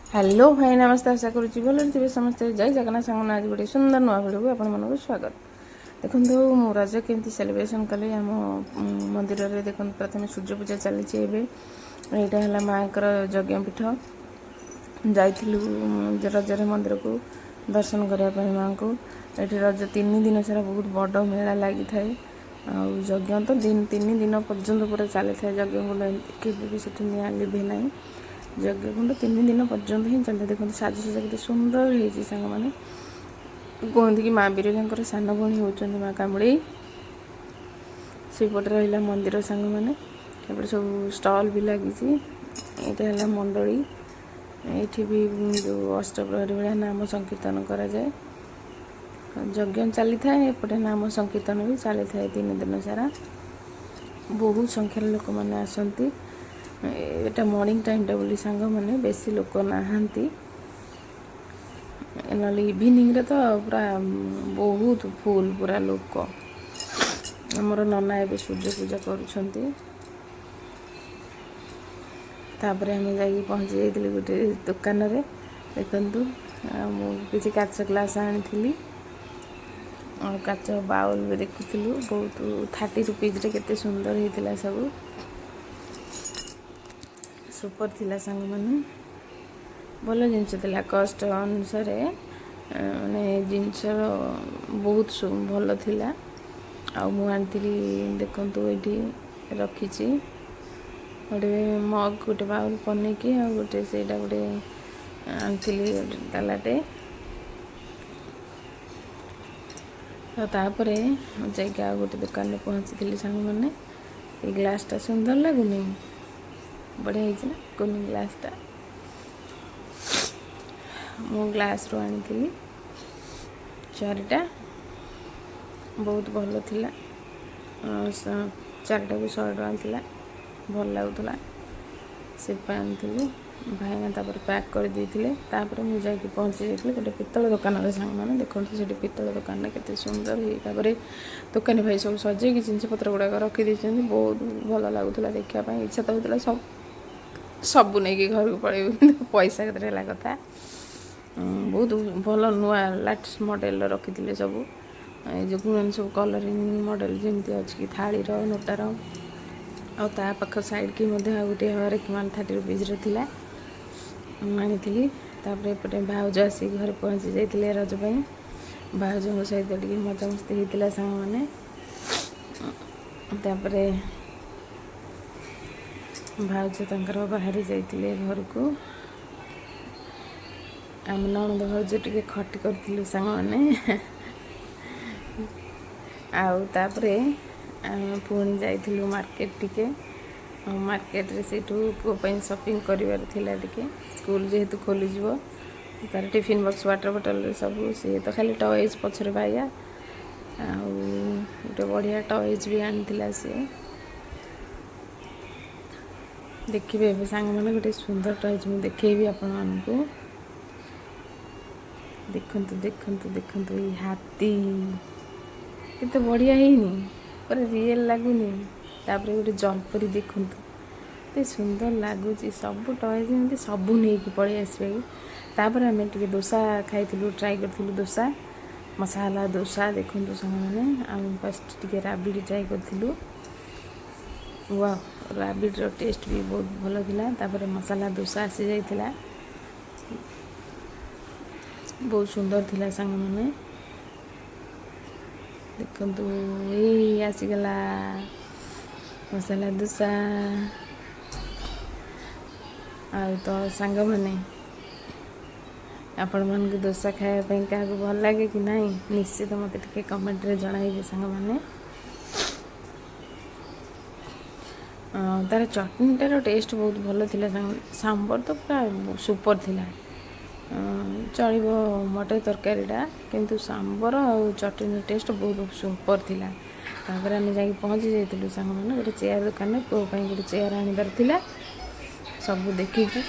Hello भाई नमस्ते आशा करुँच भल थे समस्ते जय जगन्नाथ सांगना आज गोटे सुंदर नुआ भिडियो को आपण स्वागत। देखो मु रज केमती सेलिब्रेशन कली आम मंदिर में देखो प्रथम सूर्य पूजा चली यहाँ है माँ यज्ञ पीठ जाइलु रजरे मंदिर को दर्शन करने माँ को ये रज 3 दिन सारा बहुत बड़ मेला लगी थाए यज्ञ तो तीन दिन पर्यंत पूरा चली था यज्ञ कुंड के निआ लिभे ना यज्ञ कुंड 3 दिन पर्यंत ही चलता देखते साजसजा के सुंदर हो सांग मैंने कहते कि माँ बिरजांकर सान भणी होती माँ कामुड़ी सेपटे रहा मंदिर सांग मैंने सब स्टल भी लगी यहाँ मंडली ये भी जो अष्टप्रहरी भाया नाम संकीर्तन कराए यज्ञ चली था एपटे नाम संकीर्तन भी चली था 3 दिन सारा बहुत संख्यार लोक मैंने आसती एटा मॉर्निंग टाइम बोली सांग मैंने बेसी लोक नहांती ना इवनिंग रे तो पूरा बहुत फुल पूरा लोक आमर नना ए सूर्य पूजा करुँच तापर आम जा पहुँची जाइए गोटे दुकान रे देखु मुझे काच ग्लास आनी और काच बाउल भी देखुलु बहुत 30 रुपीज रे केते सुंदर होता सब सुपर थिला सांग मैंने भल जिनस कस्ट अनुसार माने जिनस बहुत भल थिला आनी देखु ये रखी गोटे मग गोटे बाउल पनीकी आ गोटे से गोटे आनी तालाटे तो तापर जा गोटे दुकान में पहुँची सांग मैंने ये ग्लासटा सुंदर लगुनि बढ़िया है ना कोनी ग्लासटा मो ग्लास रो आनी 4टा बहुत भल थिला 4टा को 100 टଙ୍କା थिला भल लगुला से आनी भाईना तापर पैक कर देते तापर मुझे पहुँची जाइए गोटे पितल दुकान सांग मैंने देखते से पितल दुकान के सुंदर तापर दुकानी भाई सब सजे जिनस पत्र गुड़ाक रखी बहुत भल लगुला देखापी इच्छा तो होता सब सबू नहीं घर को पड़े पैसा के कथा बहुत भल नुआ लाटेस्ट मॉडल रखी सब जो सब कलरिंग मॉडल जमी अच्छी थाली नोटार आ पाख साइड की गोटे हरेक माल 30 रुपीज थी आनी एपटे भाउज आसिक घर पहुँची जाते रजपाई भाउज सहित टे मजामस्ती होता सांग मैंने भाउज तंकर बाहरी जाइए घर को आम नणंद भाउज टे खटी कर सांग मैंने आउे पुणी जाइलु मार्केट टिके मार्केट रे से पुओं शॉपिंग करिवार थिला टिके स्कूल जेहेतु खोली जीवो तार टिफिन बॉक्स वाटर बोतल सब सी तो खाली टॉयज पछरे पाइया गोटे बढ़िया टॉयज भी आनी सी देखिए सांग मैंने गोटे सुंदर टॉयज मुझे देखेबी आपण मानकु देखंतु देखंतु देखंतु ये हाथी कितने बढ़िया हैनी पूरा रियल लगुनि तापर गोटे जलपरी देखंतु ते सुंदर लगुच सब टॉयज एमती सब नहीं पलि आसबे तापर आम टे डोसा खाइलु ट्राए करूँ डोसा मसाला डोसा देखंतु सांग मैंने आम फर्स्ट टे राबिड़ी ट्राए करूँ वाह राबिड़ टेस्ट भी बहुत भल थिला तापर मसाला डोसा आसी जाइथिला बहुत सुंदर थिला सांग मैंने देखंतु ये आसीगला मसाला डोसा आ तो सांग मैंने आपण मान को डोसा खाया क्या भल लगे कि नहीं निश्चित मत टे कमेंट रे जणाइबे सांग मैंने तार चटनीटार टेस्ट बहुत भल थिला सांबर तो पूरा सुपर थिला चलो मटर तरकारीटा किंतु सांबर और चटनी टेस्ट बहुत सुपर थिला तापर आम जा पहुँची जाइलु सांग मैंने गोटे चेयर दुकान में पुओ गोटे चेयर आनिबार थिला सब देखिकी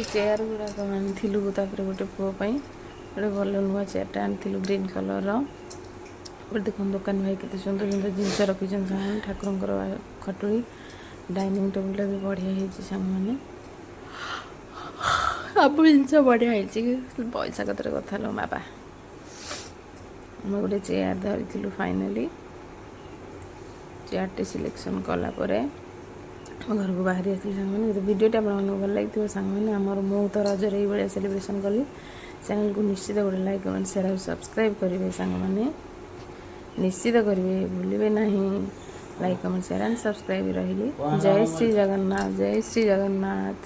चेयर गुड़ाक आनी तापर गोटे पुओ गोटे भल नुआ चेयरटा आनी ग्रीन कलर गोटे देख दुकान भाई केते सुंदर सुंदर जिनस रखी ठाकुर खटुली डाइनिंग टेबुल भी बढ़िया है सांग मैंने ସବୁ ଜିନିଷ ବଢ଼ିଆ ହେଇଛି ପଇସା କତର କଥା लो ବାବା। ଆମେ ଗୋଟେ ଚେୟାର ଧରିଥିଲୁ ଫାଇନାଲି ଚେୟାରଟି ସିଲେକ୍ସନ୍ କଲା ପରେ ଆମ ଘରକୁ ବାହାରି ଆସିଲି ସାଙ୍ଗମାନେ। ଯଦି ଭିଡ଼ିଓଟି ଆପଣମାନଙ୍କୁ ଭଲ ଲାଗିଥିବ ସାଙ୍ଗମାନେ, ମୁଁ ତ ରଜରେ ଏଇଭଳିଆ ସେଲିବ୍ରେସନ୍ କଲି। ଚ୍ୟାନେଲକୁ ନିଶ୍ଚିତ ଗୋଟେ ଲାଇକ୍ କମେଣ୍ଟ ସେୟାର ଆଉ ସବସ୍କ୍ରାଇବ୍ କରିବେ ସାଙ୍ଗମାନେ, ନିଶ୍ଚିତ କରିବେ, ଭୁଲିବେ ନାହିଁ। Like comment share and subscribe ରହିଲି। ଜୟ ଶ୍ରୀ ଜଗନ୍ନାଥ, ଜୟ ଶ୍ରୀ ଜଗନ୍ନାଥ।